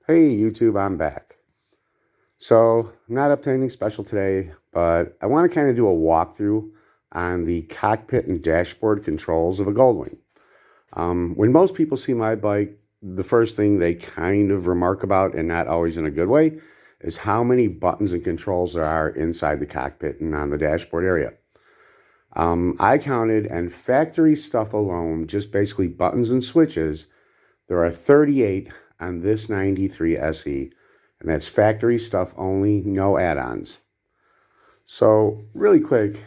Hey YouTube, I'm back. So, not up to anything special today, but I want to kind of do a walkthrough on the cockpit and dashboard controls of a Goldwing. When most people see my bike, the first thing they kind of remark about, and not always in a good way, is how many buttons and controls there are inside the cockpit and on the dashboard area. I counted, and factory stuff alone, just basically buttons and switches, there are 38 on this 93 SE, and that's factory stuff only, no add-ons. So really quick,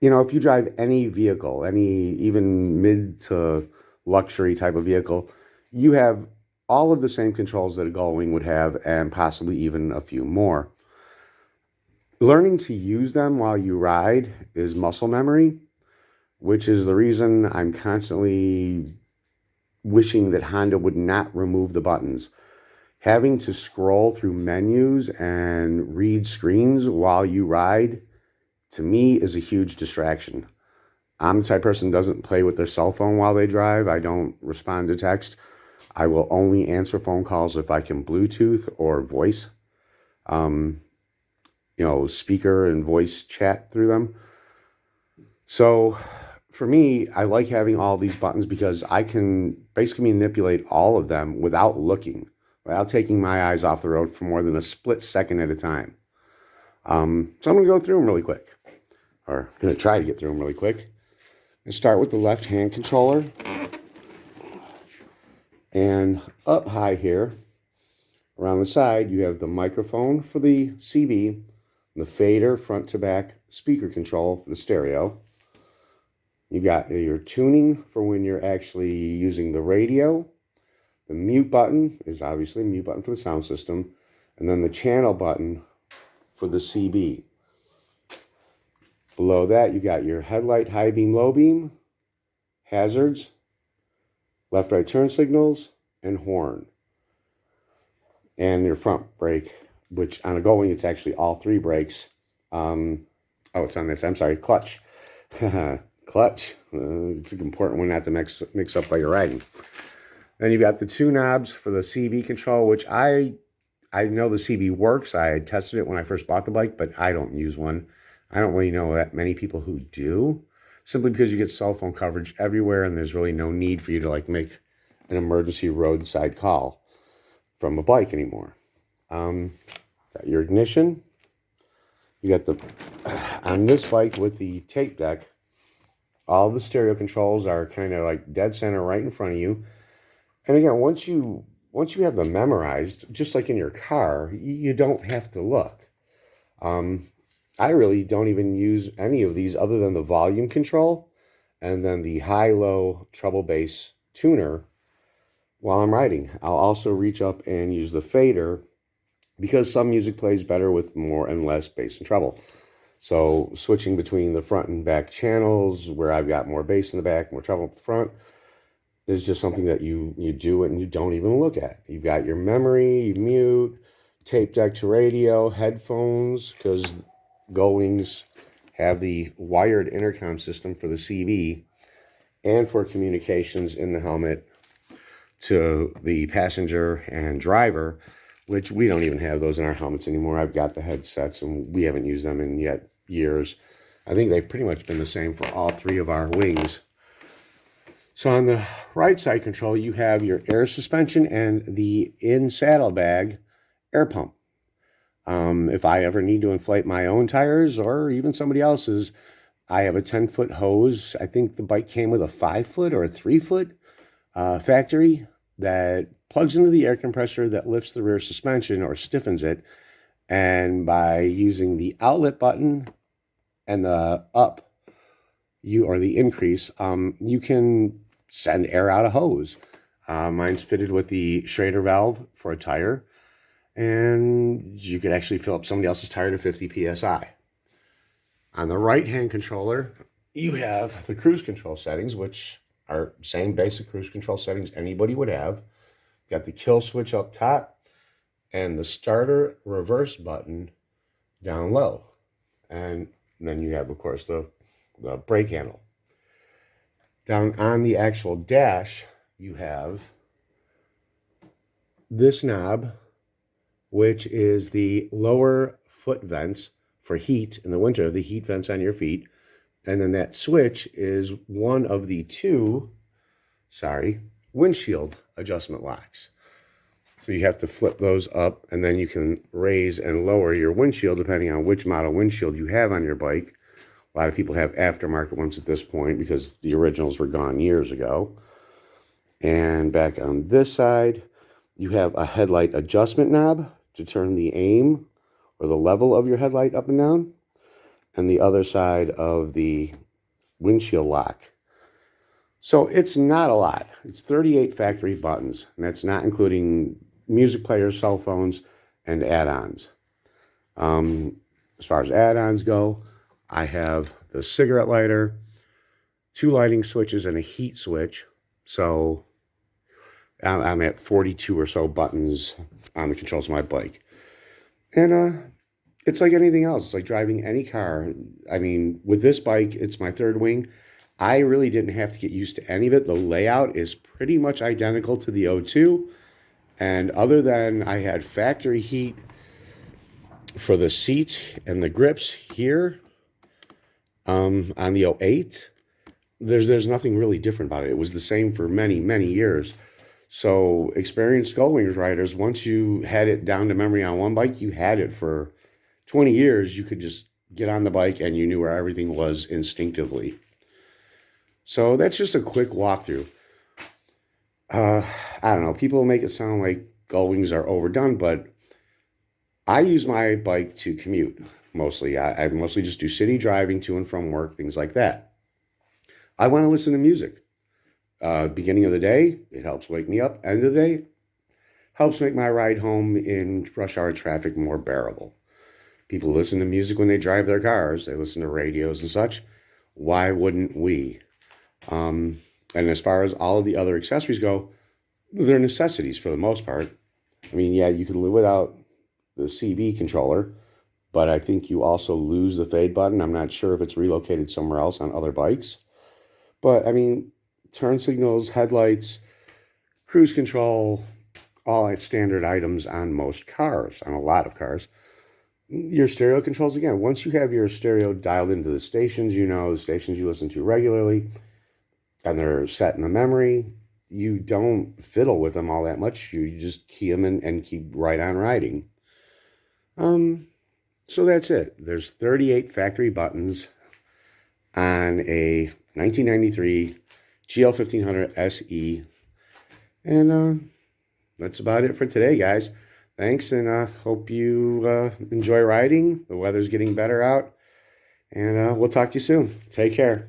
if you drive any vehicle, any even mid to luxury type of vehicle, you have all of the same controls that a Gullwing would have and possibly even a few more. Learning to use them while you ride is muscle memory, which is the reason I'm constantly wishing that Honda would not remove the buttons. Having to scroll through menus and read screens while you ride, to me, is a huge distraction. I'm the type of person who doesn't play with their cell phone while they drive. I don't respond to text. I will only answer phone calls if I can Bluetooth or voice, speaker and voice chat through them. So for me, I like having all these buttons because I can basically manipulate all of them without looking, without taking my eyes off the road for more than a split second at a time. So I'm going to go through them really quick, or going to try to get through them really quick. I'm going to start with the left-hand controller. And up high here, around the side, you have the microphone for the CB, the fader front-to-back speaker control for the stereo. You've got your tuning for when you're actually using the radio. The mute button is obviously a mute button for the sound system. And then the channel button for the CB. Below that, you've got your headlight, high beam, low beam, hazards, left-right turn signals, and horn. And your front brake, which on a Gullwing, it's actually all three brakes. It's on this, I'm sorry, clutch. Clutch. It's an important one not to mix up while you're riding. Then you've got the two knobs for the CB control, which I know the CB works. I had tested it when I first bought the bike, but I don't use one. I don't really know that many people who do, simply because you get cell phone coverage everywhere and there's really no need for you to make an emergency roadside call from a bike anymore. Got your ignition. You got on this bike with the tape deck, all the stereo controls are kind of dead center right in front of you. And again, once you have them memorized, just like in your car, you don't have to look. I really don't even use any of these other than the volume control and then the high-low treble bass tuner while I'm riding. I'll also reach up and use the fader because some music plays better with more and less bass and treble. So switching between the front and back channels where I've got more bass in the back, more treble up the front, is just something that you do and you don't even look at. You've got your memory, you mute, tape deck to radio, headphones, because Gullwings have the wired intercom system for the CB and for communications in the helmet to the passenger and driver, which we don't even have those in our helmets anymore. I've got the headsets and we haven't used them in years. I think they've pretty much been the same for all three of our wings. So on the right side control, you have your air suspension and the in-saddle bag air pump. If I ever need to inflate my own tires or even somebody else's, I have a 10-foot hose. I think the bike came with a 5-foot or a 3-foot factory that plugs into the air compressor that lifts the rear suspension or stiffens it. And by using the outlet button and the up, or the increase, you can send air out a hose. Mine's fitted with the Schrader valve for a tire, and you could actually fill up somebody else's tire to 50 psi. On the right-hand controller, you have the cruise control settings, which are same basic cruise control settings anybody would have. You got the kill switch up top and the starter reverse button down low. And then you have, of course, the brake handle. Down on the actual dash, you have this knob, which is the lower foot vents for heat in the winter, the heat vents on your feet. And then that switch is one of the two, windshield adjustment locks. So you have to flip those up, and then you can raise and lower your windshield depending on which model windshield you have on your bike. A lot of people have aftermarket ones at this point because the originals were gone years ago. And back on this side, you have a headlight adjustment knob to turn the aim or the level of your headlight up and down. And the other side of the windshield lock. So it's not a lot. It's 38 factory buttons, and that's not including music players, cell phones, and add-ons. As far as add-ons go, I have the cigarette lighter, 2 lighting switches, and a heat switch. So I'm at 42 or so buttons on the controls of my bike. And it's like anything else. It's like driving any car. I mean, with this bike, it's my third wing. I really didn't have to get used to any of it. The layout is pretty much identical to the O2. And other than I had factory heat for the seats and the grips here on the 08, there's nothing really different about it. It was the same for many, many years. So experienced Gullwings riders, once you had it down to memory on one bike, you had it for 20 years. You could just get on the bike and you knew where everything was instinctively. So that's just a quick walkthrough. I don't know. People make it sound like Gullwings are overdone, but I use my bike to commute mostly. I mostly just do city driving to and from work, things like that. I want to listen to music. Beginning of the day, it helps wake me up. End of the day, helps make my ride home in rush hour traffic more bearable. People listen to music when they drive their cars. They listen to radios and such. Why wouldn't we? And as far as all of the other accessories go, they're necessities for the most part. I mean, yeah, you can live without the CB controller, but I think you also lose the fade button. I'm not sure if it's relocated somewhere else on other bikes. But, I mean, turn signals, headlights, cruise control, all standard items on most cars, on a lot of cars. Your stereo controls, again, once you have your stereo dialed into the stations, you know, the stations you listen to regularly, and they're set in the memory, you don't fiddle with them all that much. You just key them in and keep right on riding. So that's it. There's 38 factory buttons on a 1993 GL1500 SE. And that's about it for today, guys. Thanks, and hope you enjoy riding. The weather's getting better out. And we'll talk to you soon. Take care.